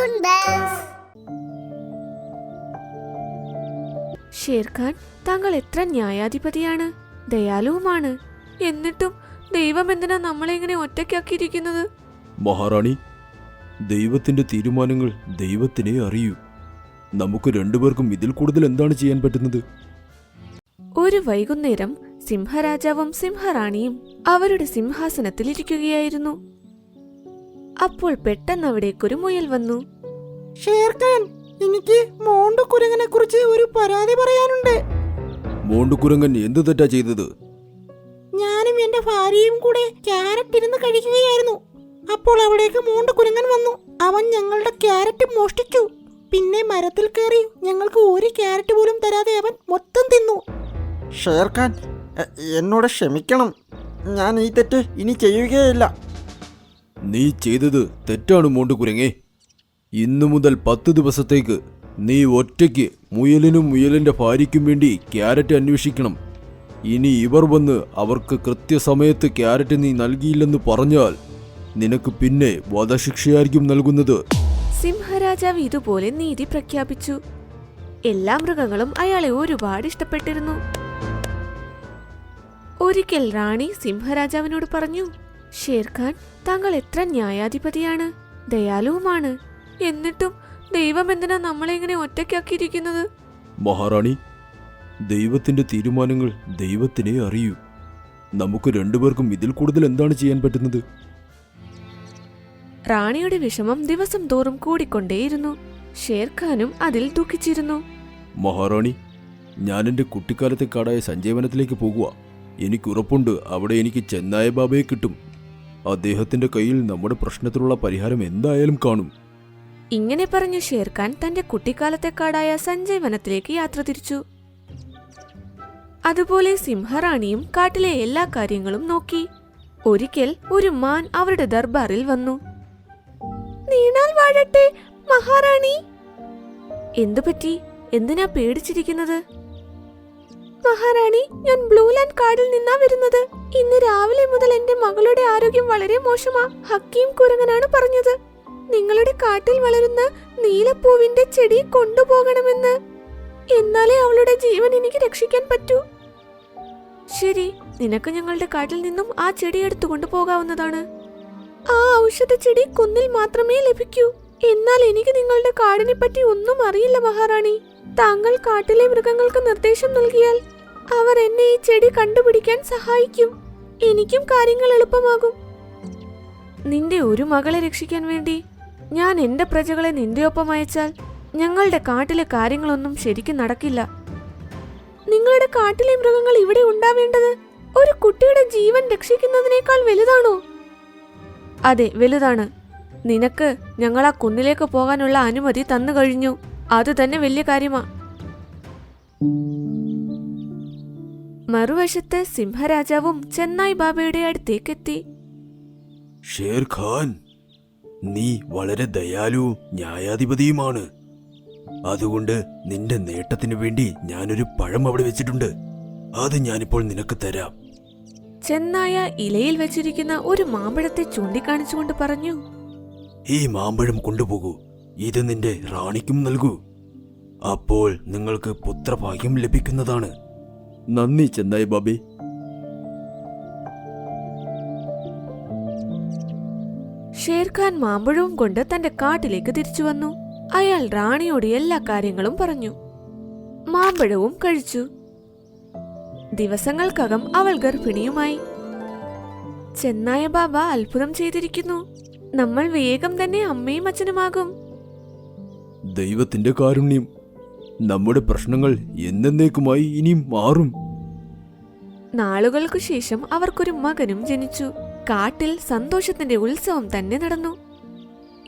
Cartoon Bells. Sher Khan, താങ്കൾ എത്ര ന്യായാധിപതിയാണ്, ദയാലുവുമാണ്. എന്നിട്ടും ദൈവം എന്തിനാ നമ്മളെ ഇങ്ങനെ ഒറ്റയ്ക്കാക്കിയിരിക്കുന്നത്? മഹാറാണി, ദൈവത്തിന്റെ തീരുമാനങ്ങൾ ദൈവത്തിനെ അറിയൂ. നമുക്ക് രണ്ടുപേർക്കും ഇതിൽ കൂടുതൽ എന്താണ് ചെയ്യാൻ പറ്റുന്നത്? ഒരു വൈകുന്നേരം സിംഹരാജാവും സിംഹറാണിയും അവരുടെ സിംഹാസനത്തിൽ ഇരിക്കുകയായിരുന്നു. അപ്പോൾ പെട്ടെന്ന് അവിടേക്കൊരു മുയൽ വന്നു. ഷേർഖാൻ, എനിക്ക് മോണ്ടുകുരങ്ങനെ കുറിച്ച് ഒരു പരാതി പറയാനുണ്ട്. മോണ്ടുകുരങ്ങൻ എന്ത് തെറ്റാ ചെയ്തത്? ഞാനും എന്റെ ഭാര്യയും കൂടെ ക്യാരറ്റ് ഇരുന്ന് കഴിക്കുകയായിരുന്നു. അപ്പോൾ അവിടേക്ക് മോണ്ടുകുരങ്ങൻ വന്നു. അവൻ ഞങ്ങളുടെ ക്യാരറ്റ് മോഷ്ടിച്ചു. പിന്നെ മരത്തിൽ കയറി ഞങ്ങൾക്ക് ഒരു ക്യാരറ്റ് പോലും തരാതെ അവൻ മൊത്തം തിന്നു. ഷേർഖാൻ, എന്നോട് ക്ഷമിക്കണം. ഞാൻ ഈ തെറ്റ് ഇനി ചെയ്യുകയില്ല. നീ ചെയ്തത് തെറ്റാണ് മോണ്ടുകുരങ്ങേ. ഇന്നു മുതൽ 10 ദിവസത്തേക്ക് നീ ഒറ്റയ്ക്ക് മുയലിനും മുയലിന്റെ ഭാര്യയ്ക്കും വേണ്ടി ക്യാരറ്റ് അന്വേഷിക്കണം. ഇനി ഇവർ വന്ന് അവർക്ക് കൃത്യസമയത്ത് ക്യാരറ്റ് നീ നൽകിയില്ലെന്ന് പറഞ്ഞാൽ നിനക്ക് പിന്നെ വധശിക്ഷയായിരിക്കും നൽകുന്നത്. സിംഹരാജാവ് ഇതുപോലെ നീതി പ്രഖ്യാപിച്ചു. എല്ലാ മൃഗങ്ങളും അയാളെ ഒരുപാട് ഇഷ്ടപ്പെട്ടിരുന്നു. ഒരിക്കൽ റാണി സിംഹരാജാവിനോട് പറഞ്ഞു, ഷേർഖാൻ, താങ്കൾ എത്ര ന്യായാധിപതിയാണ്, ദയാലുവുമാണ്. എന്നിട്ടും ദൈവം എന്തിനാ നമ്മളെ ഇങ്ങനെ ഒറ്റയ്ക്കാക്കിയിരിക്കുന്നത്? മഹാറാണി, ദൈവത്തിന്റെ തീരുമാനങ്ങൾ ദൈവത്തിനെ അറിയൂ. നമുക്ക് രണ്ടുപേർക്കും ഇതിൽ കൂടുതൽ എന്താണ് ചെയ്യാൻ പറ്റുന്നത്? റാണിയുടെ വിഷമം ദിവസം തോറും കൂടിക്കൊണ്ടേയിരുന്നു. ഷേർഖാനും അതിൽ ദുഃഖിച്ചിരുന്നു. മഹാറാണി, ഞാൻ എൻ്റെ കുട്ടിക്കാലത്തെ കാടായ സഞ്ജീവനത്തിലേക്ക് പോകുക. എനിക്കുറപ്പുണ്ട് അവിടെ എനിക്ക് ചെന്നായ ബാബയെ കിട്ടും. അദ്ദേഹത്തിന്റെ കയ്യിൽ നമ്മുടെ പ്രശ്നത്തിനുള്ള പരിഹാരം എന്തായാലും കാണും. ഇങ്ങനെ പറഞ്ഞ ഷേർഖാൻ തന്റെ കുട്ടിക്കാലത്തെ കാടായ സഞ്ജയ് വനത്തിലേക്ക് യാത്ര തിരിച്ചു. അതുപോലെ സിംഹറാണിയും കാട്ടിലെ എല്ലാ കാര്യങ്ങളും നോക്കി. ഒരിക്കൽ ഒരു മാൻ അവരുടെ ദർബാറിൽ വന്നു. നീണാൽ വാഴട്ടെ മഹാറാണി. എന്തുപറ്റി? എന്തിനാ പേടിച്ചിരിക്കുന്നത്? മഹാറാണി, ഞാൻ ബ്ലൂലാൻഡ് കാടിൽ നിന്നാ വരുന്നത്. ഇന്ന് രാവിലെ മുതൽ എന്റെ മകളുടെ ആരോഗ്യം വളരെ മോശമാ. ഹക്കീം കുരങ്ങനാണ് പറഞ്ഞത് നിങ്ങളുടെ കാട്ടിൽ വളരുന്ന നീലപ്പൂവിന്റെ ചെടി കൊണ്ടുപോകണമെന്ന്. എന്നാലേ അവളുടെ ജീവൻ എനിക്ക് രക്ഷിക്കാൻ പറ്റൂ. ശരി, നിനക്ക് ഞങ്ങളുടെ കാട്ടിൽ നിന്നും ആ ചെടി എടുത്തുകൊണ്ടു പോകാവുന്നതാണ്. ആ ഔഷധ ചെടി കുന്നിൽ മാത്രമേ ലഭിക്കൂ. എന്നാൽ എനിക്ക് നിങ്ങളുടെ കാടിനെ പറ്റി ഒന്നും അറിയില്ല മഹാറാണി. താങ്കൾ കാട്ടിലെ മൃഗങ്ങൾക്ക് നിർദ്ദേശം നൽകിയാൽ അവർ എന്നെ ഈ ചെടി കണ്ടുപിടിക്കാൻ സഹായിക്കും. എനിക്കും കാര്യങ്ങൾ എളുപ്പമാകും. നിന്റെ ഒരു മകളെ രക്ഷിക്കാൻ വേണ്ടി ഞാൻ എന്റെ പ്രജകളെ നിന്റെ ഒപ്പം അയച്ചാൽ ഞങ്ങളുടെ കാട്ടിലെ കാര്യങ്ങളൊന്നും ശരിക്കും നടക്കില്ല. നിങ്ങളുടെ കാട്ടിലെ മൃഗങ്ങൾ ഇവിടെ ഉണ്ടാവേണ്ടത് ഒരു കുട്ടിയുടെ ജീവൻ രക്ഷിക്കുന്നതിനേക്കാൾ വലുതാണോ? അതെ, വലുതാണ്. നിനക്ക് ഞങ്ങൾ ആ കുന്നിലേക്ക് പോകാനുള്ള അനുമതി തന്നു കഴിഞ്ഞു. അത് തന്നെ വലിയ കാര്യമാ. മറുവശത്ത് സിംഹരാജാവും ചെന്നായ് ബാബയുടെ അടുത്തേക്കെത്തി. ഷേർഖാൻ, നീ വളരെ ദയാലുവും ന്യായാധിപതിയുമാണ്. അതുകൊണ്ട് നിന്റെ നേട്ടത്തിനു വേണ്ടി ഞാനൊരു പഴം അവിടെ വെച്ചിട്ടുണ്ട്. അത് ഞാനിപ്പോൾ നിനക്ക് തരാം. ചെന്നായ ഇലയിൽ വെച്ചിരിക്കുന്ന ഒരു മാമ്പഴത്തെ ചൂണ്ടിക്കാണിച്ചുകൊണ്ട് പറഞ്ഞു, ഈ മാമ്പഴം കൊണ്ടുപോകൂ. ഇത് നിന്റെ റാണിക്കും നൽകൂ. അപ്പോൾ നിങ്ങൾക്ക് പുത്രഭാഗ്യം ലഭിക്കുന്നതാണ്. നന്ദി ചെന്നായ് ബാബേ. ഷേർഖാൻ മാമ്പഴവും കൊണ്ട് തന്റെ കാട്ടിലേക്ക് തിരിച്ചു വന്നു. അയാൾ റാണിയോട് എല്ലാ കാര്യങ്ങളും പറഞ്ഞു. മാമ്പഴവും കഴിച്ചു. ദിവസങ്ങൾക്കകം അവൾ ഗർഭിണിയുമായി. ചെന്നായ ബാബ അത്ഭുതം ചെയ്തിരിക്കുന്നു. നമ്മൾ വേഗം തന്നെ അമ്മയും അച്ഛനുമാകും. ദൈവത്തിന്റെ കാരുണ്യം. നമ്മുടെ പ്രശ്നങ്ങൾ എന്നേക്കുമായി ഇനിയും മാറും. നാളുകൾക്കു ശേഷം അവർക്കൊരു മകനും ജനിച്ചു. കാട്ടിൽ സന്തോഷത്തിന്റെ ഉത്സവം തന്നെ നടന്നു.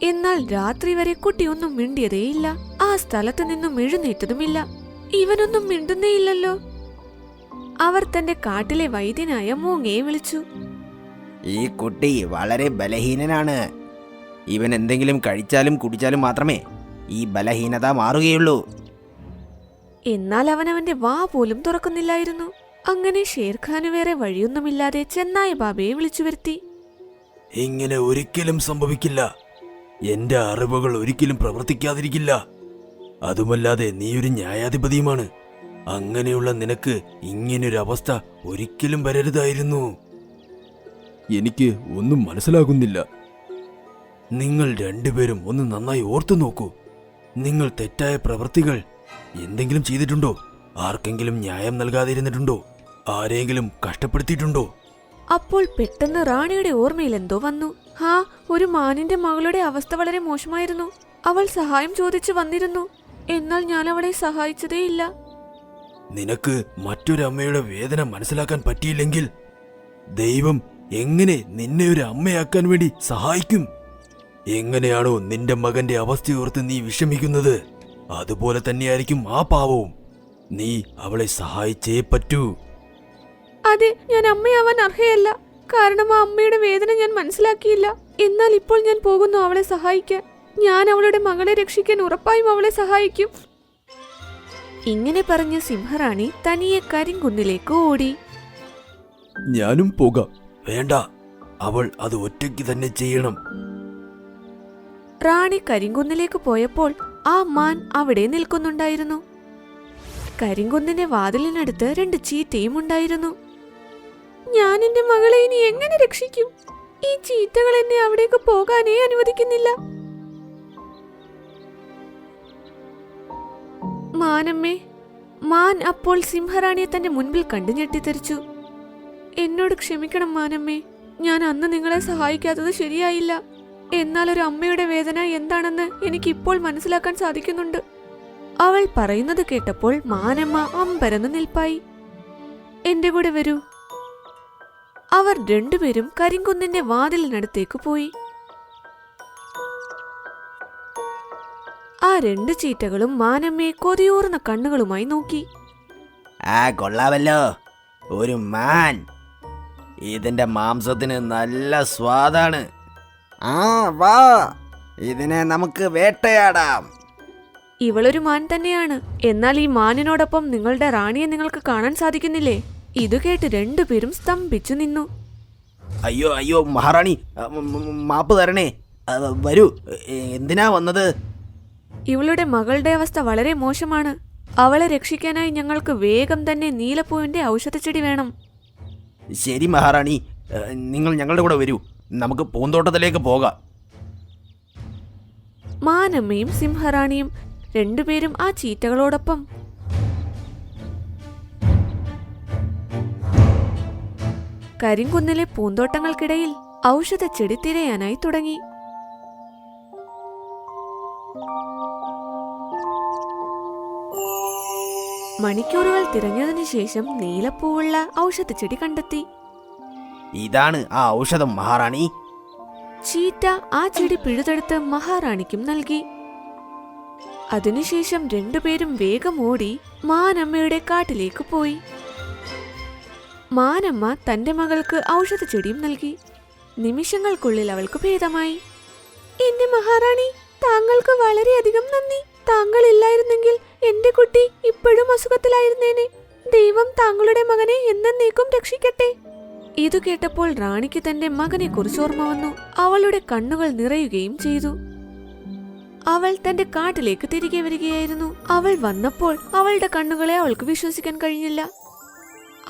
എന്നാൽ രാത്രി വരെ കുട്ടിയൊന്നും മിണ്ടിയതേയില്ല. ആ സ്ഥലത്ത് നിന്നും എഴുന്നേറ്റതുമില്ല. ഇവനൊന്നും മിണ്ടുന്നേയില്ലല്ലോ. അവർ തന്റെ കാട്ടിലെ വൈദ്യനായ മൂങ്ങയെ വിളിച്ചു. ഈ കുട്ടി വളരെ ബലഹീനനാണ്. ഇവൻ എന്തെങ്കിലും കഴിച്ചാലും കുടിച്ചാലും മാത്രമേ ഈ ബലഹീനത മാറുകയുള്ളൂ. എന്നാൽ അവനവന്റെ വാ പോലും തുറക്കുന്നില്ലായിരുന്നു. അങ്ങനെ ഷേർഖാന് വേറെ വഴിയൊന്നുമില്ലാതെ ചെന്നായ ബാബയെ വിളിച്ചു വരുത്തി. ഇങ്ങനെ ഒരിക്കലും സംഭവിക്കില്ല. എന്റെ അറിവുകൾ ഒരിക്കലും പ്രവർത്തിക്കാതിരിക്കില്ല. അതുമല്ലാതെ നീയൊരു ന്യായാധിപതിയുമാണ്. അങ്ങനെയുള്ള നിനക്ക് ഇങ്ങനൊരവസ്ഥ ഒരിക്കലും വരരുതായിരുന്നു. എനിക്ക് ഒന്നും മനസ്സിലാകുന്നില്ല. നിങ്ങൾ രണ്ടുപേരും ഒന്ന് നന്നായി ഓർത്തു നോക്കൂ. നിങ്ങൾ തെറ്റായ പ്രവൃത്തികൾ എന്തെങ്കിലും ചെയ്തിട്ടുണ്ടോ? ആർക്കെങ്കിലും ന്യായം നൽകാതിരുന്നിട്ടുണ്ടോ? ആരെങ്കിലും കഷ്ടപ്പെടുത്തിയിട്ടുണ്ടോ? അപ്പോൾ പെട്ടെന്ന് റാണിയുടെ ഓർമ്മയിൽ എന്തോ വന്നു. ഒരു മാനിന്റെ മകളുടെ അവസ്ഥ വളരെ മോശമായിരുന്നു. അവൾ സഹായം ചോദിച്ചു വന്നിരുന്നു. എന്നാൽ ഞാൻ അവളെ സഹായിച്ചതേയില്ല. നിനക്ക് മറ്റൊരമ്മയുടെ വേദന മനസ്സിലാക്കാൻ പറ്റിയില്ലെങ്കിൽ ദൈവം എങ്ങനെ നിന്നെ ഒരു അമ്മയാക്കാൻ വേണ്ടി സഹായിക്കും? എങ്ങനെയാണോ നിന്റെ മകന്റെ അവസ്ഥയോർത്ത് നീ വിഷമിക്കുന്നത്, അതുപോലെ തന്നെയായിരിക്കും ആ പാവവും. നീ അവളെ സഹായിച്ചേ പറ്റൂ. അതെ, ഞാൻ അമ്മയാവാൻ അർഹയല്ല. കാരണം ആ അമ്മയുടെ വേദന ഞാൻ മനസ്സിലാക്കിയില്ല. എന്നാൽ ഇപ്പോൾ ഞാൻ പോകുന്നു അവളെ സഹായിക്കാൻ. ഞാൻ അവളുടെ മകളെ രക്ഷിക്കാൻ ഉറപ്പായും അവളെ സഹായിക്കും. ഇങ്ങനെ പറഞ്ഞ് സിംഹറാണി തനിയെ കരിങ്കുന്നിലേക്ക് ഓടി. ഞാനും പോകാം. വേണ്ട, അവൾ അത് ഒറ്റയ്ക്ക് തന്നെ ചെയ്യണം. റാണി കരിങ്കുന്നിലേക്ക് പോയപ്പോൾ ആ മാൻ അവിടെ നിൽക്കുന്നുണ്ടായിരുന്നു. കരിങ്കുന്നിന്റെ വാതിലിനടുത്ത് 2 ചീറ്റയും ഉണ്ടായിരുന്നു. ഞാൻ എന്റെ മകളെ ഇനി എങ്ങനെ രക്ഷിക്കും? ഈ ചീറ്റകൾ എന്നെ അവിടേക്ക് പോകാനേ അനുവദിക്കുന്നില്ല. മാനമ്മേ. മാൻ അപ്പോൾ സിംഹറാണിയെ തന്റെ മുൻപിൽ കണ്ടു ഞെട്ടിത്തെറിച്ചു. എന്നോട് ക്ഷമിക്കണം മാനമ്മേ. ഞാൻ അന്ന് നിങ്ങളെ സഹായിക്കാത്തത് ശരിയായില്ല. എന്നാൽ ഒരു അമ്മയുടെ വേദന എന്താണെന്ന് എനിക്ക് ഇപ്പോൾ മനസ്സിലാക്കാൻ സാധിക്കുന്നുണ്ട്. അവൾ പറയുന്നത് കേട്ടപ്പോൾ മാനമ്മ അമ്പരന്ന് നിൽപ്പായി. എന്റെ കൂടെ വരൂ. അവർ രണ്ടുപേരും കരിങ്കുന്നിന്റെ വാതിലിനടുത്തേക്ക് പോയി. ആ 2 ചീറ്റകളും മാനമ്മയെ കൊതിയൂർന്ന കണ്ണുകളുമായി നോക്കി. കൊള്ളാവല്ലോ, ഒരു മാൻ. ഇതിന്റെ മാംസത്തിന് നല്ല സ്വാദാണ്. വാ, ഇതിനെ നമുക്ക് വേട്ടയാടാം. ഇവളൊരു മാൻ തന്നെയാണ്. എന്നാൽ ഈ മാനിനോടൊപ്പം നിങ്ങളുടെ റാണിയെ നിങ്ങൾക്ക് കാണാൻ സാധിക്കുന്നില്ലേ? ഇത് കേട്ട് രണ്ടുപേരും സ്തംഭിച്ചു നിന്നു. അയ്യോ അയ്യോ മഹാറാണി, മാപ്പ് തരണേ. വരൂ, എന്തിനാ വന്നത്? ഇവളുടെ മകളുടെ അവസ്ഥ വളരെ മോശമാണ്. അവളെ രക്ഷിക്കാനായി ഞങ്ങൾക്ക് വേഗം തന്നെ നീലപ്പൂവിന്റെ ഔഷധച്ചെടി വേണം. ശരി മഹാറാണി, നിങ്ങൾ ഞങ്ങളുടെ കൂടെ വരൂ. നമുക്ക് പൂന്തോട്ടത്തിലേക്ക് പോകാം. മാനമ്മയും സിംഹറാണിയും രണ്ടുപേരും ആ ചീറ്റകളോടൊപ്പം കരിങ്കുന്നിലെ പൂന്തോട്ടങ്ങൾക്കിടയിൽ ഔഷധച്ചെടി തിരയാനായി തുടങ്ങി. മണിക്കൂറുകൾ തിരഞ്ഞതിനു ശേഷം നീലപ്പൂവുള്ള ഔഷധച്ചെടി കണ്ടെത്തി. ഇതാണ് ആ ഔഷധം മഹാറാണി. ചീറ്റ ആ ചെടി പിഴുതെടുത്ത് മഹാറാണിക്കും നൽകി. അതിനുശേഷം രണ്ടുപേരും വേഗം ഓടി മാനമ്മയുടെ കാട്ടിലേക്ക് പോയി. മാനമ്മ തന്റെ മകൾക്ക് ഔഷധച്ചെടിയും നൽകി. നിമിഷങ്ങൾക്കുള്ളിൽ അവൾക്ക് ഭേദമായി. എന്റെ മഹാറാണി, താങ്കൾക്ക് വളരെയധികം നന്ദി. താങ്കൾ ഇല്ലായിരുന്നെങ്കിൽ എന്റെ കുട്ടി ഇപ്പോഴും അസുഖത്തിലായിരുന്നേനെ. ദൈവം താങ്കളുടെ മകനെ എന്നേക്കും രക്ഷിക്കട്ടെ. ഇതു കേട്ടപ്പോൾ റാണിക്ക് തന്റെ മകനെ കുറിച്ച് ഓർമ്മ വന്നു. അവളുടെ കണ്ണുകൾ നിറയുകയും ചെയ്തു. അവൾ തന്റെ കാട്ടിലേക്ക് തിരികെ വരികയായിരുന്നു. അവൾ വന്നപ്പോൾ അവളുടെ കണ്ണുകളെ അവൾക്ക് വിശ്വസിക്കാൻ കഴിഞ്ഞില്ല.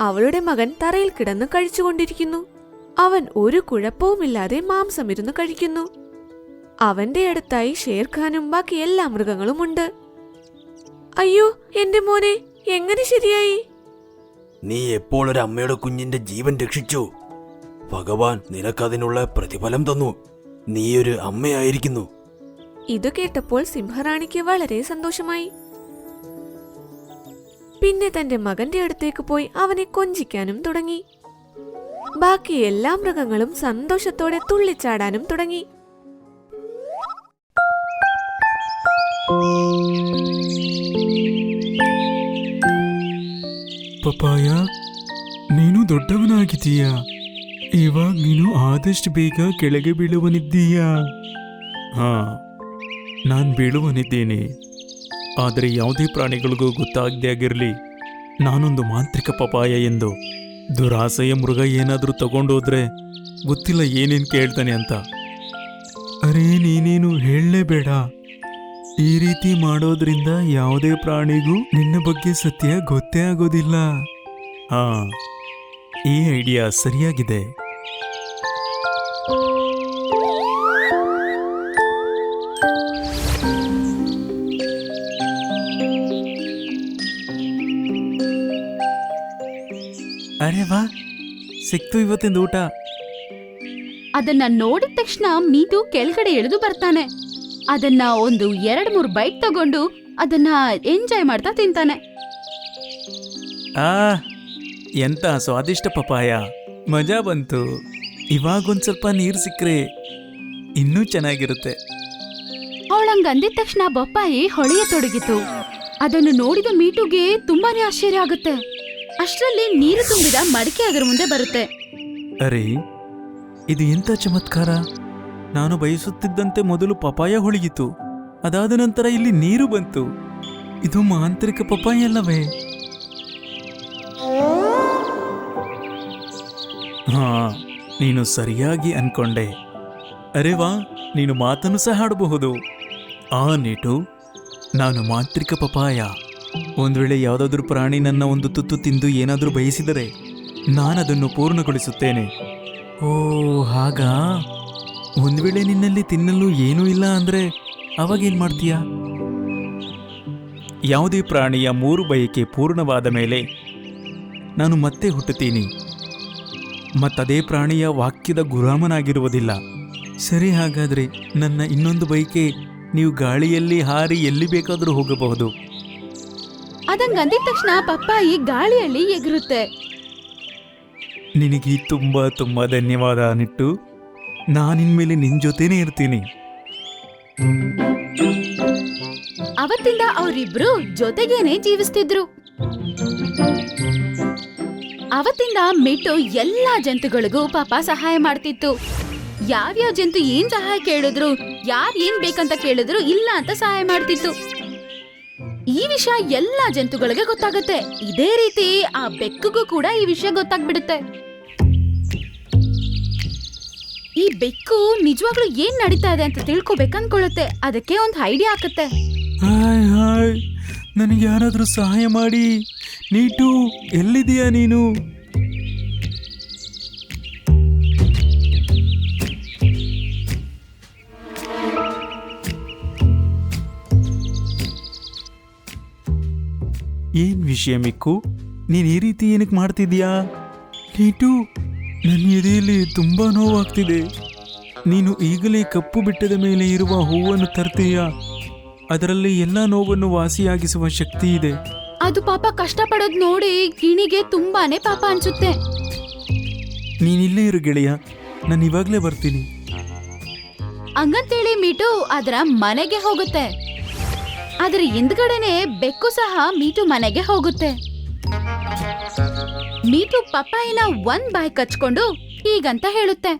അവളുടെ മകൻ തറയിൽ കിടന്ന് കഴിച്ചുകൊണ്ടിരിക്കുന്നു. അവൻ ഒരു കുഴപ്പവുമില്ലാതെ മാംസമിരുന്ന് കഴിക്കുന്നു. അവന്റെ അടുത്തായി ഷേർഖാനും ബാക്കി എല്ലാ മൃഗങ്ങളുമുണ്ട്. അയ്യോ, എന്റെ മോനെ എങ്ങനെ ശരിയായി? നീ എപ്പോൾ ഒരു അമ്മയുടെ കുഞ്ഞിന്റെ ജീവൻ രക്ഷിച്ചു. ഭഗവാൻ നിനക്കതിനുള്ള പ്രതിഫലം തന്നു. നീയൊരു അമ്മയായിരിക്കുന്നു. ഇതു കേട്ടപ്പോൾ സിംഹറാണിക്ക് വളരെ സന്തോഷമായി. പിന്നെ തന്റെ മകന്റെ അടുത്തേക്ക് പോയി അവനെ കൊഞ്ചിക്കാനും തുടങ്ങി. ബാക്കി എല്ലാ മൃഗങ്ങളും സന്തോഷത്തോടെ തുള്ളിച്ചാടാനും തുടങ്ങി. ಪಪಾಯ, ನೀನು ದೊಡ್ಡವನಾಗಿದ್ದೀಯ. ಇವಾಗ ನೀನು ಆದಷ್ಟು ಬೇಗ ಕೆಳಗೆ ಬೀಳುವನಿದ್ದೀಯಾ? ಹಾ, ನಾನು ಬೀಳುವನಿದ್ದೇನೆ. ಆದರೆ ಯಾವುದೇ ಪ್ರಾಣಿಗಳಿಗೂ ಗೊತ್ತಾಗದೇ ಆಗಿರಲಿ ನಾನೊಂದು ಮಾಂತ್ರಿಕ ಪಪಾಯ ಎಂದು. ದುರಾಸೆಯ ಮೃಗ ಏನಾದರೂ ತಗೊಂಡೋದ್ರೆ ಗೊತ್ತಿಲ್ಲ ಏನೇನು ಕೇಳ್ತಾನೆ ಅಂತ. ಅರೇ ನೀನೇನು ಹೇಳಲೇಬೇಡ. ಈ ರೀತಿ ಮಾಡೋದ್ರಿಂದ ಯಾವುದೇ ಪ್ರಾಣಿಗೂ ನಿನ್ನ ಬಗ್ಗೆ ಸತ್ಯ ಗೊತ್ತೇ ಆಗೋದಿಲ್ಲ. ಹಾ, ಈ ಐಡಿಯಾ ಸರಿಯಾಗಿದೆ. ಅರೆ ವಾ, ಸಿಕ್ತು ಇವತ್ತಿಂದ ಊಟ. ಅದನ್ನ ನೋಡಿದ ತಕ್ಷಣ ಮೀತು ಕೆಳಗಡೆ ಇಳಿದು ಬರ್ತಾನೆ. ಅದನ್ನ ಒಂದು 2-3 ಬೈಟ್ ತಗೊಂಡು ಅದನ್ನ ಎಂಜಾಯ್ ಮಾಡ್ತಾ ತಿಂತಾನೆ. ಆ ಎಂತ ಸ್ವಾದಿಷ್ಟ ಪಪಾಯ, ಮಜಾ ಬಂತು. ಇವಾಗೊಂದ್ ಸ್ವಲ್ಪ ನೀರು ಸಿಕ್ಕರೆ ಇನ್ನೂ ಚೆನ್ನಾಗಿರುತ್ತೆ. ಅವಳಂಗಂದಿದ ತಕ್ಷಣ ಬಪ್ಪಾಯಿ ಹೊಳೆಯತೊಡಗಿತು. ಅದನ್ನು ನೋಡಿದ ಮೀಟುಗೆ ತುಂಬಾನೇ ಆಶ್ಚರ್ಯ ಆಗುತ್ತೆ. ಅಷ್ಟರಲ್ಲಿ ನೀರು ತುಂಬಿದ ಮಡಿಕೆ ಅದರ ಮುಂದೆ ಬರುತ್ತೆ. ಅರೆ, ಇದು ಎಂತ ಚಮತ್ಕಾರ! ನಾನು ಬಯಸುತ್ತಿದ್ದಂತೆ ಮೊದಲು ಪಪಾಯ ಹೊಳಿಯಿತು, ಅದಾದ ನಂತರ ಇಲ್ಲಿ ನೀರು ಬಂತು. ಇದು ಮಾಂತ್ರಿಕ ಪಪಾಯ ಅಲ್ಲವೇ? ಹಾ, ನೀನು ಸರಿಯಾಗಿ ಅನ್ಕೊಂಡೆ. ಅರೆ ವಾ, ನೀನು ಮಾತನ್ನು ಸಹ ಆಡಬಹುದು. ಆ ನೀಟು, ನಾನು ಮಾಂತ್ರಿಕ ಪಪಾಯ. ಒಂದು ವೇಳೆ ಯಾವುದಾದ್ರೂ ಪ್ರಾಣಿ ನನ್ನ ಒಂದು ತುತ್ತು ತಿಂದು ಏನಾದರೂ ಬಯಸಿದರೆ ನಾನದನ್ನು ಪೂರ್ಣಗೊಳಿಸುತ್ತೇನೆ. ಓ ಹಾಗಾ? ಒಂದು ವೇಳೆ ನಿನ್ನಲ್ಲಿ ತಿನ್ನಲು ಏನೂ ಇಲ್ಲ ಅಂದರೆ ಅವಾಗೇನು ಮಾಡ್ತೀಯ? ಯಾವುದೇ ಪ್ರಾಣಿಯ 3 ಬಯಕೆ ಪೂರ್ಣವಾದ ಮೇಲೆ ನಾನು ಮತ್ತೆ ಹುಟ್ಟುತ್ತೀನಿ. ಮತ್ತದೇ ಪ್ರಾಣಿಯ ವಾಕ್ಯದ ಗುಲಾಮನಾಗಿರುವುದಿಲ್ಲ. ಸರಿ, ಹಾಗಾದರೆ ನನ್ನ ಇನ್ನೊಂದು ಬಯಕೆ, ನೀವು ಗಾಳಿಯಲ್ಲಿ ಹಾರಿ ಎಲ್ಲಿ ಬೇಕಾದರೂ ಹೋಗಬಹುದು. ಅದಂಗಂದಿದ ತಕ್ಷಣ ಪಪ್ಪಾಯಿ ಗಾಳಿಯಲ್ಲಿ ಎಗರುತ್ತೆ. ನಿನಗೆ ತುಂಬಾ ತುಂಬಾ ಧನ್ಯವಾದ ನಿಟ್ಟು. ನಾನಿನ್ಮೇಲೆ ನಿನ್ ಜೊತೆನೇ ಇರ್ತೀನಿ. ಅವತ್ತಿಂದ ಅವರಿಬ್ರು ಜೊತೆಗೇನೆ ಜೀವಿಸ್ತಿದ್ರು. ಅವತ್ತಿಂದ ಮಿಟ್ಟು ಎಲ್ಲಾ ಜಂತುಗಳಿಗೂ ಪಾಪ ಸಹಾಯ ಮಾಡ್ತಿತ್ತು. ಯಾವ್ಯಾವ ಜಂತು ಏನ್ ಸಹಾಯ ಕೇಳಿದ್ರು, ಯಾರ್ ಏನ್ ಬೇಕಂತ ಕೇಳಿದ್ರು ಇಲ್ಲ ಅಂತ ಸಹಾಯ ಮಾಡ್ತಿತ್ತು. ಈ ವಿಷಯ ಎಲ್ಲಾ ಜಂತುಗಳಿಗೆ ಗೊತ್ತಾಗತ್ತೆ. ಇದೇ ರೀತಿ ಆ ಬೆಕ್ಕುಗೂ ಕೂಡ ಈ ವಿಷಯ ಗೊತ್ತಾಗ್ಬಿಡುತ್ತೆ. ಈ ಬೆಕ್ಕು ನಿಜವಾಗ್ಲೂ ಏನ್ ನಡೀತಾ ಇದೆ ಅಂತ ತಿಳ್ಕೊಬೇಕನ್ಕೊಳ್ಳುತ್ತೆ. ಅದಕ್ಕೆ ಒಂದು ಐಡಿಯಾ ಹಾಕತ್ತೆ. ಹಾಯ್ ಹಾಯ್, ನನಗೆ ಯಾರಾದರೂ ಸಹಾಯ ಮಾಡಿ. ನೀಟು, ಎಲ್ಲಿದೀಯಾ ನೀನು? ಏನ್ ವಿಷಯ ಮಿಕ್ಕು? ನೀನ್ ಈ ರೀತಿ ಏನಕ್ಕೆ ಮಾಡ್ತಿದ್ಯಾ? ನೀಟು, ನನ್ನ ಎದೆಯಲ್ಲಿ ತುಂಬಾ ನೋವಾಗ್ತಿದೆ. ನೀನು ಈಗಲೇ ಕಪ್ಪು ಬೆಟ್ಟದ ಮೇಲೆ ಇರುವ ಹೂವನ್ನು ತರ್ತೀಯಾ? ಅದರಲ್ಲಿ ಎಲ್ಲ ನೋವನ್ನು ವಾಸಿಯಾಗಿಸುವ ಶಕ್ತಿ ಇದೆ. ಅದು ಪಾಪ ಕಷ್ಟಪಡೋದ್ ನೋಡಿ ಗಿಣಿಗೆ ತುಂಬಾನೇ ಪಾಪ ಅನ್ಸುತ್ತೆ. ನೀನಿಲ್ಲೇ ಇರು ಗೆಳೆಯ, ನಾನು ಇವಾಗ್ಲೇ ಬರ್ತೀನಿ. ಹಂಗಂತೇಳಿ ಮೀಟು ಅದರ ಮನೆಗೆ ಹೋಗುತ್ತೆ. ಅದರ ಹಿಂದ್ಗಡೆನೆ ಬೆಕ್ಕು ಸಹ ಮೀಟು ಮನೆಗೆ ಹೋಗುತ್ತೆ. ಮೀಟು ಪಪ್ಪಾಯಿನ 1 ಬಾಯ್ ಕಚ್ಕೊಂಡು ಹೀಗಂತ ಹೇಳುತ್ತೆ.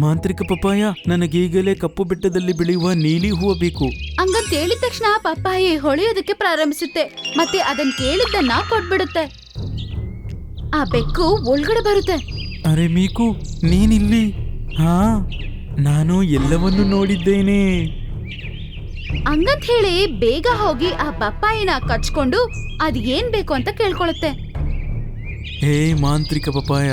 ಮಾಂತ್ರಿಕ ಪಪಾಯ, ನನಗೀಗಲೇ ಕಪ್ಪು ಬೆಟ್ಟದಲ್ಲಿ ಬೆಳೆಯುವ ನೀಲಿ ಹೂವು ಬೇಕು. ಹಂಗಂತ ಹೇಳಿದ ತಕ್ಷಣ ಪಪ್ಪಾಯಿ ಹೊಳೆಯೋದಕ್ಕೆ ಪ್ರಾರಂಭಿಸುತ್ತೆ. ಮತ್ತೆ ಅದನ್ ಕೇಳಿದ್ದನ್ನ ಕೊಟ್ಬಿಡುತ್ತೆ. ಆ ಬೆಕ್ಕು ಒಳಗಡೆ ಬರುತ್ತೆ. ಅರೆ ಮೀಕು, ನೀನಿಲ್ಲಿ? ಹಾ, ನಾನು ಎಲ್ಲವನ್ನೂ ನೋಡಿದ್ದೇನೆ. ಹಂಗಂತ ಹೇಳಿ ಬೇಗ ಹೋಗಿ ಆ ಪಪ್ಪಾಯಿನ ಕಚ್ಕೊಂಡು ಅದ್ ಏನ್ ಬೇಕು ಅಂತ ಕೇಳ್ಕೊಳುತ್ತೆ. ಹೇ ಮಾಂತ್ರಿಕ ಪಪಾಯ,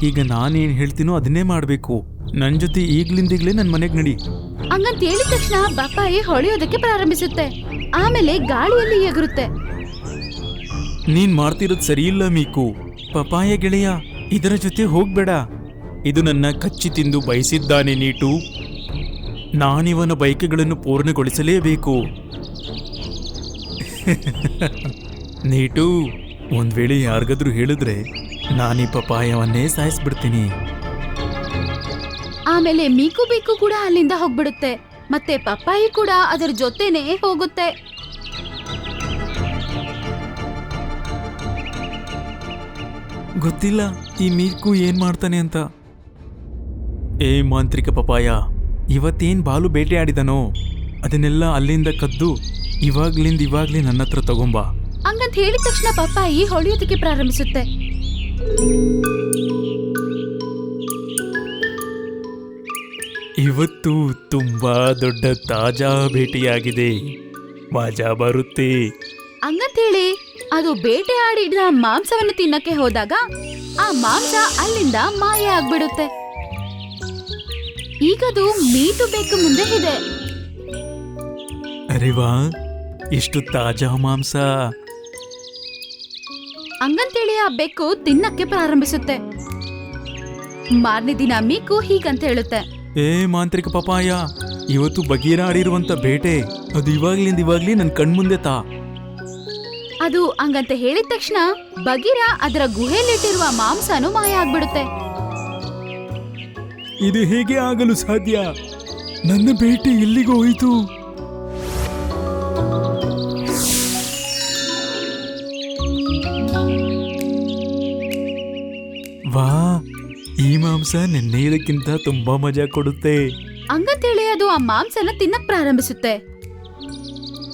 ಈಗ ನಾನೇನ್ ಹೇಳ್ತೀನೋ ಅದನ್ನೇ ಮಾಡ್ಬೇಕು. ನನ್ ಜೊತೆ ಈಗ್ಲಿಂದೀಗ್ಲೇ ನನ್ ಮನೆಗ್ ನಡಿ. ಹಂಗಂತ ಹೇಳಿದ ತಕ್ಷಣ ಪಪ್ಪಾಯಿ ಹೊಳೆಯೋದಕ್ಕೆ ಪ್ರಾರಂಭಿಸುತ್ತೆ. ಆಮೇಲೆ ಗಾಳಿಯಲ್ಲಿ ಎಗರುತ್ತೆ. ನೀನ್ ಮಾಡ್ತಿರೋದ್ ಸರಿಯಿಲ್ಲ ಮೀಕು. ಪಪಾಯ ಗೆಳೆಯ, ಇದರ ಜೊತೆ ಹೋಗ್ಬೇಡ. ಇದು ನನ್ನ ಕಚ್ಚಿ ತಿಂದು ಬಯಸಿದ್ದಾನೆ ನೀಟು. ನಾನಿವನ ಬಯಕೆಗಳನ್ನು ಪೂರ್ಣಗೊಳಿಸಲೇಬೇಕು. ನೀಟು, ಒಂದ್ ವೇಳೆ ಯಾರಿಗಾದ್ರೂ ಹೇಳಿದ್ರೆ ನಾನೀ ಪಪಾಯವನ್ನೇ ಸಾಯಿಸ್ಬಿಡ್ತೀನಿ. ಆಮೇಲೆ ಮೀಕು ಬೇಕು ಕೂಡ ಅಲ್ಲಿಂದ ಹೋಗ್ಬಿಡುತ್ತೆ. ಮತ್ತೆ ಪಪ್ಪಾಯಿ ಕೂಡ ಅದರ ಜೊತೆನೆ ಹೋಗುತ್ತೆ. ಗೊತ್ತಿಲ್ಲ ಈ ಮೀಕು ಏನ್ ಮಾಡ್ತಾನೆ ಅಂತ. ಏ ಮಾಂತ್ರಿಕ ಪಪಾಯ, ಇವತ್ತೇನ್ ಬಾಲು ಬೇಟೆ ಆಡಿದನೋ ಅದನ್ನೆಲ್ಲ ಅಲ್ಲಿಂದ ಕದ್ದು ಇವಾಗ್ಲೇ ನನ್ನ ಹತ್ರ ತಗೊಂಬ. ಹಂಗಂತ ಹೇಳಿದ ತಕ್ಷಣ ಪಪ್ಪಾಯಿ ಹೊಳೆಯೋದಕ್ಕೆ ಪ್ರಾರಂಭಿಸುತ್ತೆ. ಇವತ್ತು ತುಂಬಾ ದೊಡ್ಡ ತಾಜಾ ಭೇಟಿಯಾಗಿದೆ. ಮಜಾ ಬರುತ್ತೆ. ಹಂಗಂತೇಳಿ ಅದು ಬೇಟೆಯಾಡಿದ ಮಾಂಸವನ್ನು ತಿನ್ನಕ್ಕೆ ಹೋದಾಗ ಆ ಮಾಂಸ ಅಲ್ಲಿಂದ ಮಾಯ ಆಗ್ಬಿಡುತ್ತೆ. ಈಗದು ಮೀಟು ಬೆಕ್ಕು ಮುಂದೆ ಇದೆ. ಅರೆ ವಾ, ಇಷ್ಟು ತಾಜಾ ಮಾಂಸ. ಹಂಗಂತೇಳಿ ಆ ಬೆಕ್ಕು ತಿನ್ನಕ್ಕೆ ಪ್ರಾರಂಭಿಸುತ್ತೆ. ಮಾರನೇ ದಿನ ಮೀಕು ಹೀಗಂತ ಹೇಳುತ್ತೆ, ಏ ಮಾಂತ್ರಿಕ ಪಪಾಯ, ಇವತ್ತು ಬಗೀರ ಆಡಿರುವಂತ ಬೇಟೆ ಅದು ಇವಾಗ್ಲೇ ನನ್ ಕಣ್ಮುಂದೆ ತಾ. ಅದು ಹಂಗಂತ ಹೇಳಿದ ತಕ್ಷಣ ಬಗೀರ ಅದರ ಗುಹೆಯಲ್ಲಿಟ್ಟಿರುವ ಮಾಂಸನು ಮಾಯ ಆಗ್ಬಿಡುತ್ತೆ. ಇದು ಹೇಗೆ ಆಗಲು ಸಾಧ್ಯ? ನನ್ನ ಬೇಟೆ ಎಲ್ಲಿಗೆ ಹೋಯಿತು? ವಾ, ಈ ಮಾಂಸ ನೆನ್ನೆಯದಕ್ಕಿಂತ ತುಂಬಾ ಮಜಾ ಕೊಡುತ್ತೆ. ಹಂಗಂತೇಳಿ ಅದು ಆ ಮಾಂಸನ ತಿನ್ನಕ್ ಪ್ರಾರಂಭಿಸುತ್ತೆ.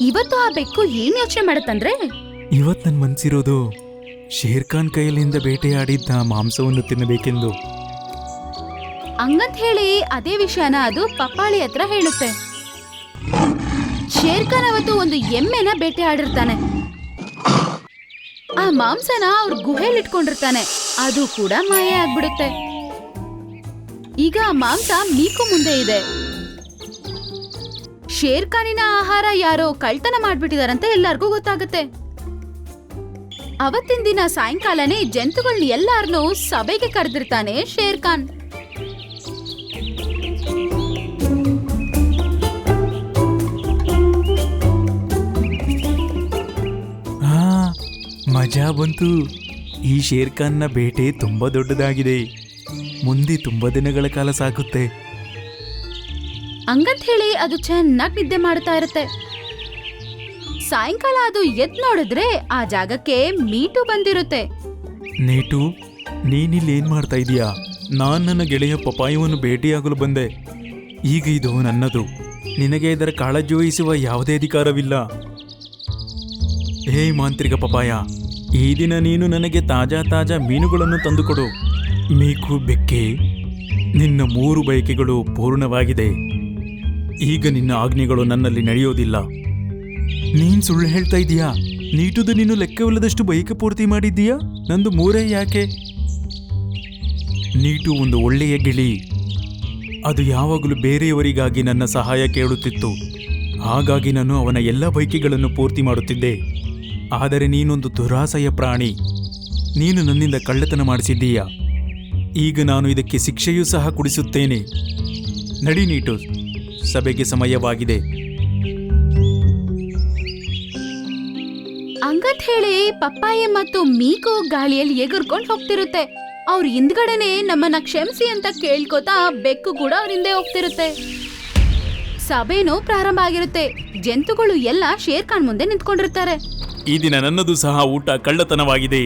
ಇವತ್ತು ಆ ಬೆಕ್ಕು ಏನ್ ಯೋಚನೆ ಮಾಡತ್ತಂದ್ರೆ, ಇವತ್ ನನ್ ಮನ್ಸಿರೋದು ಶೇರ್ ಖಾನ್ ಕೈಯಲ್ಲಿಂದ ಬೇಟೆಯಾಡಿದ್ದ ಮಾಂಸವನ್ನು ತಿನ್ನಬೇಕೆಂದು. ಹಂಗಂತ ಹೇಳಿ ಅದೇ ವಿಷಯನ ಅದು ಪಪ್ಪಾಳಿ ಹತ್ರ ಹೇಳುತ್ತೆ. ಶೇರ್ ಖಾನ್ ಅವತ್ತು ಒಂದು ಎಮ್ಮೆನ ಬೇಟೆ ಆಡಿರ್ತಾನೆ. ಆ ಮಾಂಸನ ಅವ್ರ ಗುಹೆಯಲ್ಲಿ ಇಟ್ಕೊಂಡಿರ್ತಾನೆ. ಅದು ಕೂಡ ಮಾಯ ಆಗ್ಬಿಡುತ್ತೆ. ಈಗ ಆ ಮಾಂಸ ಮೀಕು ಮುಂದೆ ಇದೆ. ಶೇರ್ ಖಾನಿನ ಆಹಾರ ಯಾರೋ ಕಳ್ತನ ಮಾಡ್ಬಿಟ್ಟಿದಾರಂತ ಎಲ್ಲಾರ್ಗೂ ಗೊತ್ತಾಗುತ್ತೆ. ಅವತ್ತಿನ ದಿನ ಸಾಯಂಕಾಲನೇ ಜಂತುಗಳನ್ನ ಎಲ್ಲಾರನ್ನೂ ಸಭೆಗೆ ಕರೆದಿರ್ತಾನೆ ಶೇರ್ ಖಾನ್. ಮಜಾ ಬಂತು. ಈ ಶೇರ್ ಖಾನ್ನ ಬೇಟೆ ತುಂಬಾ ದೊಡ್ಡದಾಗಿದೆ. ಮುಂದೆ ತುಂಬಾ ದಿನಗಳ ಕಾಲ ಸಾಗುತ್ತೆ. ಹಂಗಂತ ಹೇಳಿ ಅದು ಚೆನ್ನಾಗಿ ನಿದ್ದೆ ಮಾಡ್ತಾ ಇರುತ್ತೆ. ಸಾಯಂಕಾಲ ಅದು ಎದ್ ನೋಡಿದ್ರೆ ಆ ಜಾಗಕ್ಕೆ ಮೀಟು ಬಂದಿರುತ್ತೆ. ನೀಟು, ನೀನಿಲ್ಲಿ ಏನ್ ಮಾಡ್ತಾ ಇದೀಯಾ? ನಾನ್ ನನ್ನ ಗೆಳೆಯ ಪಪಾಯವನ್ನು ಭೇಟಿಯಾಗಲು ಬಂದೆ. ಈಗ ಇದು ನನ್ನದು. ನಿನಗೆ ಇದರ ಕಾಳಜಿ ವಹಿಸುವ ಯಾವುದೇ ಅಧಿಕಾರವಿಲ್ಲ. ಹೇ ಮಾಂತ್ರಿಕ ಪಪಾಯ, ಈ ದಿನ ನೀನು ನನಗೆ ತಾಜಾ ಮೀನುಗಳನ್ನು ತಂದುಕೊಡು. ಮೀಕು ಬೆಕ್ಕೆ, ನಿನ್ನ 3 ಬಯಕೆಗಳು ಪೂರ್ಣವಾಗಿದೆ. ಈಗ ನಿನ್ನ ಆಜ್ಞೆಗಳು ನನ್ನಲ್ಲಿ ನಡೆಯೋದಿಲ್ಲ. ನೀನ್ ಸುಳ್ಳು ಹೇಳ್ತಾ ಇದೀಯಾ? ನೀಟುದು ನೀನು ಲೆಕ್ಕವಿಲ್ಲದಷ್ಟು ಬಯಕೆ ಪೂರ್ತಿ ಮಾಡಿದ್ದೀಯಾ? ನಂದು 3 ಯಾಕೆ? ನೀಟು ಒಂದು ಒಳ್ಳೆಯ ಗಿಳಿ. ಅದು ಯಾವಾಗಲೂ ಬೇರೆಯವರಿಗಾಗಿ ನನ್ನ ಸಹಾಯ ಕೇಳುತ್ತಿತ್ತು. ಹಾಗಾಗಿ ನಾನು ಅವನ ಎಲ್ಲ ಬಯಕೆಗಳನ್ನು ಪೂರ್ತಿ ಮಾಡುತ್ತಿದ್ದೆ. ಆದರೆ ನೀನೊಂದು ದುರಾಸೆಯ ಪ್ರಾಣಿ. ನೀನು ನನ್ನಿಂದ ಕಳ್ಳತನ ಮಾಡಿಸಿದ್ದೀಯಾ. ಈಗ ನಾನು ಇದಕ್ಕೆ ಶಿಕ್ಷೆಯೂ ಸಹ ಕೊಡಿಸುತ್ತೇನೆ. ನಡಿ ನೀಟು, ಸಭೆಗೆ ಸಮಯವಾಗಿದೆ. ಹಂಗಂತ ಹೇಳಿ ಪಪ್ಪಾಯ ಮತ್ತು ಮೀಕು ಗಾಳಿಯಲ್ಲಿ ಎಗುರ್ಕೊಂಡು ಹೋಗ್ತಿರುತ್ತೆ. ಅವ್ರ ಹಿಂದ್ಗಡೆನೆ ನಮ್ಮನ್ನ ಕ್ಷಮಿಸಿ ಅಂತ ಕೇಳ್ಕೊತಾ ಬೆಕ್ಕು ಕೂಡ ಅವ್ರ ಹಿಂದೆ ಹೋಗ್ತಿರುತ್ತೆ. ಸಭೆನೂ ಪ್ರಾರಂಭ ಆಗಿರುತ್ತೆ. ಜಂತುಗಳು ಎಲ್ಲ ಶೇರ್ ಖಾನ್ ಮುಂದೆ ನಿಂತ್ಕೊಂಡಿರ್ತಾರೆ. ಈ ದಿನ ನನ್ನದು ಸಹ ಊಟ ಕಳ್ಳತನವಾಗಿದೆ.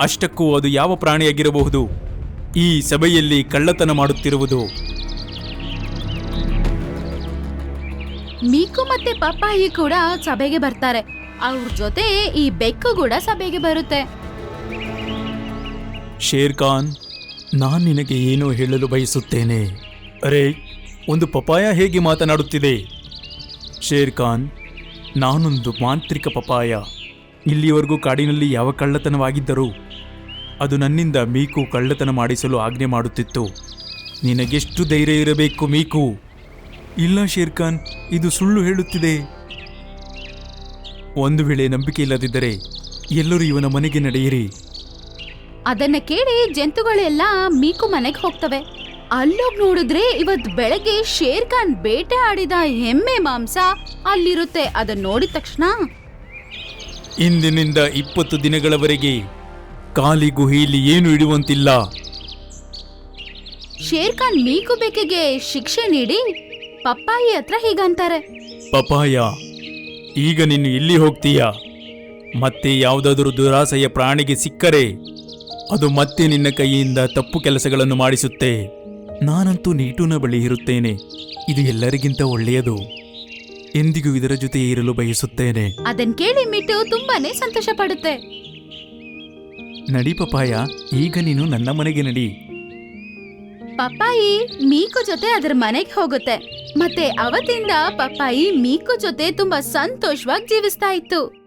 ಅಷ್ಟಕ್ಕೂ ಅದು ಯಾವ ಪ್ರಾಣಿಯಾಗಿರಬಹುದು ಈ ಸಭೆಯಲ್ಲಿ ಕಳ್ಳತನ ಮಾಡುತ್ತಿರುವುದು? ಮೀಕು ಮತ್ತೆ ಪಪ್ಪಾಯಿ ಕೂಡ ಸಭೆಗೆ ಬರ್ತಾರೆ. ಅವ್ರ ಜೊತೆ ಈ ಬೆಕ್ಕು ಕೂಡ ಸಭೆಗೆ ಬರುತ್ತೆ. ಶೇರ್ ಖಾನ್, ನಾನ್ ನಿನಗೆ ಏನೋ ಹೇಳಲು ಬಯಸುತ್ತೇನೆ. ಅರೆ, ಒಂದು ಪಪಾಯ ಹೇಗೆ ಮಾತನಾಡುತ್ತಿದೆ? ಶೇರ್ ಖಾನ್, ನಾನೊಂದು ಮಾಂತ್ರಿಕ ಪಪಾಯ. ಇಲ್ಲಿಯವರೆಗೂ ಕಾಡಿನಲ್ಲಿ ಯಾವ ಕಳ್ಳತನವಾಗಿದ್ದರೂ ಅದು ನನ್ನಿಂದ ಮೀಕು ಕಳ್ಳತನ ಮಾಡಿಸಲು ಆಜ್ಞೆ ಮಾಡುತ್ತಿತ್ತು. ನಿನಗೆಷ್ಟು ಧೈರ್ಯ ಇರಬೇಕು ಮೀಕು? ಇಲ್ಲ ಶೇರ್ ಖಾನ್, ಇದು ಸುಳ್ಳು ಹೇಳುತ್ತಿದೆ. ಒಂದು ವೇಳೆ ನಂಬಿಕೆ ಇಲ್ಲದಿದ್ದರೆ ಎಲ್ಲರೂ ಇವನ ಮನೆಗೆ ನಡೆಯಿರಿ. ಅದನ್ನ ಕೇಳಿ ಜಂತುಗಳೆಲ್ಲ ಮೀಕು ಮನೆಗೆ ಹೋಗ್ತವೆ. ಅಲ್ಲೋಗ್ ನೋಡಿದ್ರೆ ಇವತ್ತು ಬೆಳಗ್ಗೆ ಶೇರ್ ಖಾನ್ ಬೇಟೆ ಆಡಿದ ಎಮ್ಮೆ ಮಾಂಸ ಅಲ್ಲಿರುತ್ತೆ. ಅದನ್ನ ನೋಡಿದ ತಕ್ಷಣ, ಇಂದಿನಿಂದ 20 ದಿನಗಳವರೆಗೆ ಖಾಲಿ ಗುಹೆಯಲ್ಲಿ ಏನು ಇಡುವಂತಿಲ್ಲ. ಶೇರ್ ಖಾನ್ ಮೀಕು ಬೆಕ್ಕಿಗೆ ಶಿಕ್ಷೆ ನೀಡಿ ಪಪ್ಪಾಯಿ ಹತ್ರ ಹೀಗಂತಾರೆ, ಪಪಾಯ, ಈಗ ನೀನು ಎಲ್ಲಿ ಹೋಗ್ತೀಯಾ? ಮತ್ತೆ ಯಾವುದಾದರೂ ದುರಾಸೆಯ ಪ್ರಾಣಿಗೆ ಸಿಕ್ಕರೆ ಅದು ಮತ್ತೆ ನಿನ್ನ ಕೈಯಿಂದ ತಪ್ಪು ಕೆಲಸಗಳನ್ನು ಮಾಡಿಸುತ್ತೆ. ನಾನಂತೂ ನೀಟುನ ಬಳಿ ಇರುತ್ತೇನೆ. ಇದು ಎಲ್ಲರಿಗಿಂತ ಒಳ್ಳೆಯದು. ಎಂದಿಗೂ ಇದರ ಜೊತೆ ಇರಲು ಬಯಸುತ್ತೇನೆ. ಅದನ್ ಕೇಳಿ ಮಿಟ್ಟು ತುಂಬಾನೇ ಸಂತೋಷ ಪಡುತ್ತೆ. ನಡಿ ಪಪಾಯ, ಈಗ ನೀನು ನನ್ನ ಮನೆಗೆ ನಡಿ. ಪಪ್ಪಾಯಿ ಮೀಕು ಜೊತೆ ಅದರ ಮನೆಗೆ ಹೋಗುತ್ತೆ. ಮತ್ತೆ ಅವತ್ತಿಂದ ಪಪ್ಪಾಯಿ ಮೀಕು ಜೊತೆ ತುಂಬಾ ಸಂತೋಷವಾಗಿ ಜೀವಿಸ್ತಾ ಇತ್ತು.